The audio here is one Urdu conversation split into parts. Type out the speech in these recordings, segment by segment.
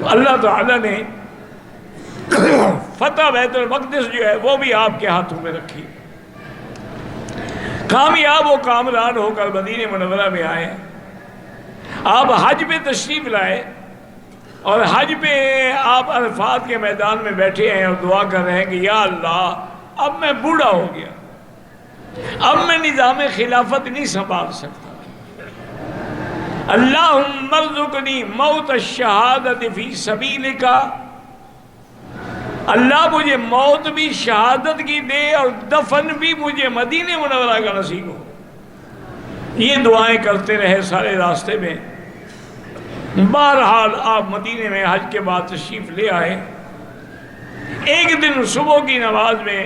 تو اللہ تعالیٰ نے فتح بیت المقدس جو ہے وہ بھی آپ کے ہاتھوں میں رکھی، کامیاب و کامران ہو کر مدینہ منورہ میں آئے، آپ حج پہ تشریف لائے، اور حج پہ آپ عرفات کے میدان میں بیٹھے ہیں اور دعا کر رہے ہیں کہ یا اللہ اب میں بوڑھا ہو گیا، اب میں نظام خلافت نہیں سنبھال سکتا، اللہم ارزقنی موت الشہادت فی سبیلک، اللہ مجھے موت بھی شہادت کی دے اور دفن بھی مجھے مدینہ منورہ کا نصیب ہو۔ یہ دعائیں کرتے رہے سارے راستے میں۔ بہرحال آپ مدینے میں حج کے بعد تشریف لے آئے۔ ایک دن صبح کی نماز میں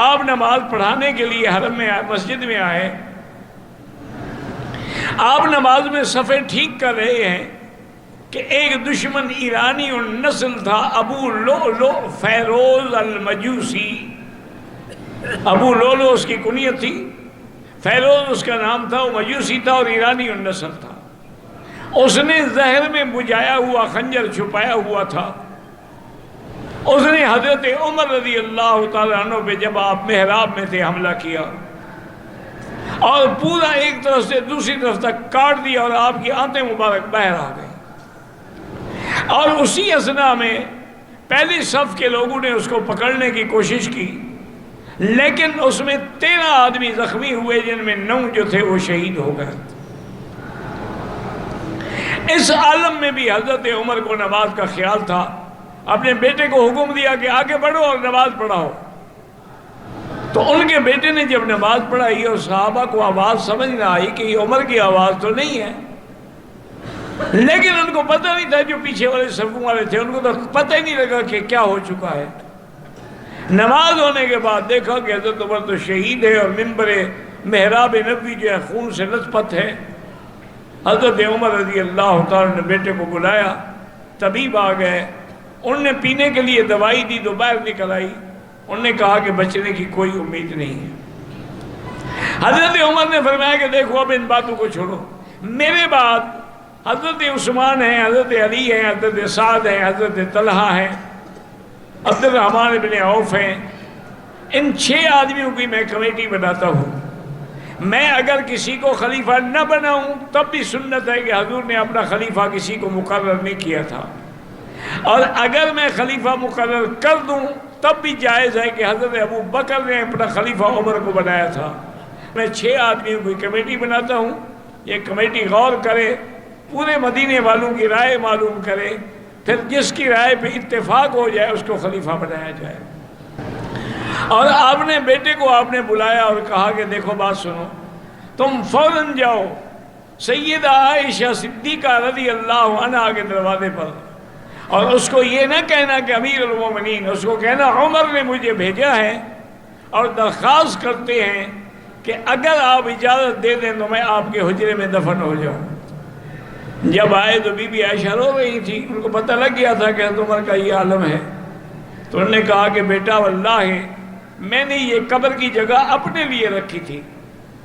آپ نماز پڑھانے کے لیے حرم میں مسجد میں آئے، آپ نماز میں صفیں ٹھیک کر رہے ہیں کہ ایک دشمن ایرانی النسل تھا، ابو لؤلؤ فیروز المجوسی، ابو لؤلؤ اس کی کنیت تھی، فیروز اس کا نام تھا، وہ مجوسی تھا اور ایرانی النسل تھا۔ اس نے زہر میں بجھایا ہوا خنجر چھپایا ہوا تھا، اس نے حضرت عمر رضی اللہ تعالیٰ عنہ پہ جب آپ محراب میں تھے حملہ کیا اور پورا ایک طرف سے دوسری طرف تک کاٹ دیا اور آپ کی آنتیں مبارک باہر آ گئی، اور اسی اثناء میں پہلی صف کے لوگوں نے اس کو پکڑنے کی کوشش کی، لیکن اس میں 13 آدمی زخمی ہوئے جن میں 9 جو تھے وہ شہید ہو گئے۔ اس عالم میں بھی حضرت عمر کو نماز کا خیال تھا، اپنے بیٹے کو حکم دیا کہ آگے بڑھو اور نماز پڑھاؤ۔ تو ان کے بیٹے نے جب نماز پڑھائی اور صحابہ کو آواز سمجھ نہ آئی کہ یہ عمر کی آواز تو نہیں ہے، لیکن ان کو پتہ نہیں تھا، جو پیچھے والے صفوں والے تھے ان کو تو پتہ ہی نہیں لگا کہ کیا ہو چکا ہے۔ نماز ہونے کے بعد دیکھا کہ حضرت عمر تو شہید ہے اور ممبر محراب نبوی جو ہے خون سے لت پت ہے۔ حضرت عمر رضی اللہ تعالیٰ نے بیٹے کو بلایا، طبیب آ گئے، انہوں نے پینے کے لیے دوائی دی تو باہر نکل آئی، انہوں نے کہا کہ بچنے کی کوئی امید نہیں ہے۔ حضرت عمر نے فرمایا کہ دیکھو اب ان باتوں کو چھوڑو، میرے بعد حضرت عثمان ہیں، حضرت علی ہیں، حضرت سعد ہیں، حضرت طلحہ ہیں، عبد الرحمن بن عوف ہیں، ان 6 آدمیوں کی میں کمیٹی بناتا ہوں۔ میں اگر کسی کو خلیفہ نہ بناؤں تب بھی سنت ہے کہ حضور نے اپنا خلیفہ کسی کو مقرر نہیں کیا تھا، اور اگر میں خلیفہ مقرر کر دوں تب بھی جائز ہے کہ حضرت ابو بکر نے اپنا خلیفہ عمر کو بنایا تھا۔ میں 6 آدمیوں کی کمیٹی بناتا ہوں، یہ کمیٹی غور کرے، پورے مدینے والوں کی رائے معلوم کرے، پھر جس کی رائے پہ اتفاق ہو جائے اس کو خلیفہ بنایا جائے۔ اور آپ نے بیٹے کو آپ نے بلایا اور کہا کہ دیکھو بات سنو، تم فوراً جاؤ سیدہ عائشہ صدیقہ رضی اللہ عنہا کے دروازے پر، اور اس کو یہ نہ کہنا کہ امیر المومنین، اس کو کہنا عمر نے مجھے بھیجا ہے اور درخواست کرتے ہیں کہ اگر آپ اجازت دے دیں تو میں آپ کے حجرے میں دفن ہو جاؤں۔ جب آئے تو بی بی عائشہ رو رہی تھی، ان کو پتہ لگ گیا تھا کہ حضرت عمر کا یہ عالم ہے، تو انہوں نے کہا کہ بیٹا واللہ میں نے یہ قبر کی جگہ اپنے لیے رکھی تھی،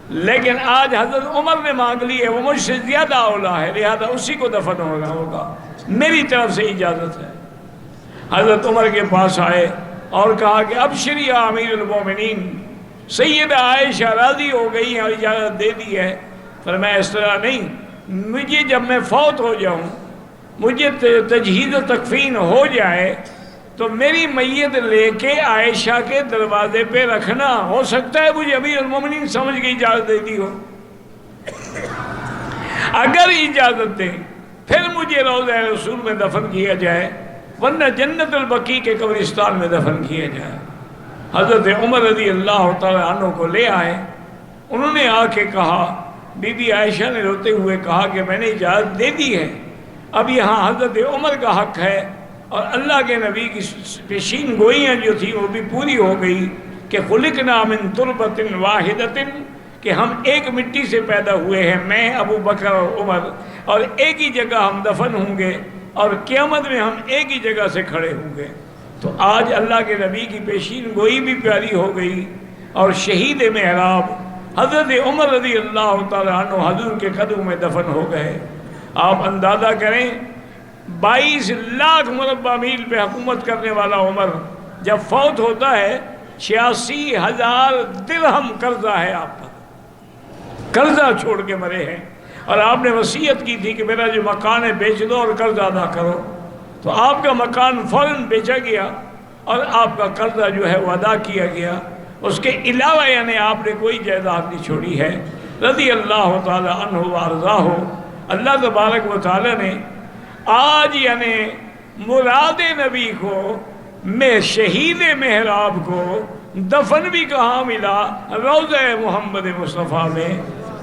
لیکن آج حضرت عمر نے مانگ لی ہے، وہ مجھ سے زیادہ اولا ہے، لہذا اسی کو دفن ہوگا، میری طرف سے اجازت ہے۔ حضرت عمر کے پاس آئے اور کہا کہ ابشری یا امیر المومنین، سیدہ عائشہ راضی ہو گئی ہیں اور اجازت دے دی ہے۔ فرمایا اس طرح نہیں، مجھے جب میں فوت ہو جاؤں، مجھے تجہیز و تکفین ہو جائے تو میری میت لے کے عائشہ کے دروازے پہ رکھنا، ہو سکتا ہے مجھے امیر المومنین سمجھ کے اجازت دے دی ہو، اگر اجازت دیں پھر مجھے روضہ رسول میں دفن کیا جائے، ورنہ جنت البقیع کے قبرستان میں دفن کیا جائے۔ حضرت عمر رضی اللہ تعالیٰ عنہ کو لے آئے، انہوں نے آ کے کہا، بی بی عائشہ نے روتے ہوئے کہا کہ میں نے اجازت دے دی ہے، اب یہاں حضرت عمر کا حق ہے، اور اللہ کے نبی کی پیشین گوئیاں جو تھی وہ بھی پوری ہو گئی کہ خلقنا من تربۃ واحدۃ، کہ ہم ایک مٹی سے پیدا ہوئے ہیں، میں ابو بکر اور عمر، اور ایک ہی جگہ ہم دفن ہوں گے اور قیامت میں ہم ایک ہی جگہ سے کھڑے ہوں گے۔ تو آج اللہ کے نبی کی پیشین گوئی بھی پیاری ہو گئی، اور شہید محراب حضرت عمر رضی اللہ تعالیٰ عنہ حضور کے قدموں میں دفن ہو گئے۔ آپ اندازہ کریں 22 لاکھ مربع میل پہ حکومت کرنے والا عمر جب فوت ہوتا ہے 86,000 درہم قرضہ ہے آپ پر، قرضہ چھوڑ کے مرے ہیں، اور آپ نے وصیت کی تھی کہ میرا جو مکان ہے بیچ دو اور قرضہ ادا کرو، تو آپ کا مکان فوراً بیچا گیا اور آپ کا قرضہ جو ہے وہ ادا کیا گیا۔ اس کے علاوہ یعنی آپ نے کوئی جائیداد نہیں چھوڑی ہے، رضی اللہ تعالی عنہ وارضاہ۔ اللہ تبارک و تعالی نے آج یعنی مراد نبی کو میں شہید محراب کو دفن بھی کہاں ملا؟ روضہ محمد مصطفیٰ میں،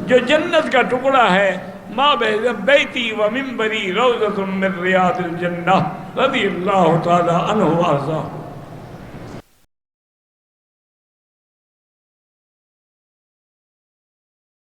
جو جنت کا ٹکڑا ہے، ما بین بیتی و منبری روضۃ من ریاض الجنہ، رضی اللہ تعالی عنہ وارضاہ۔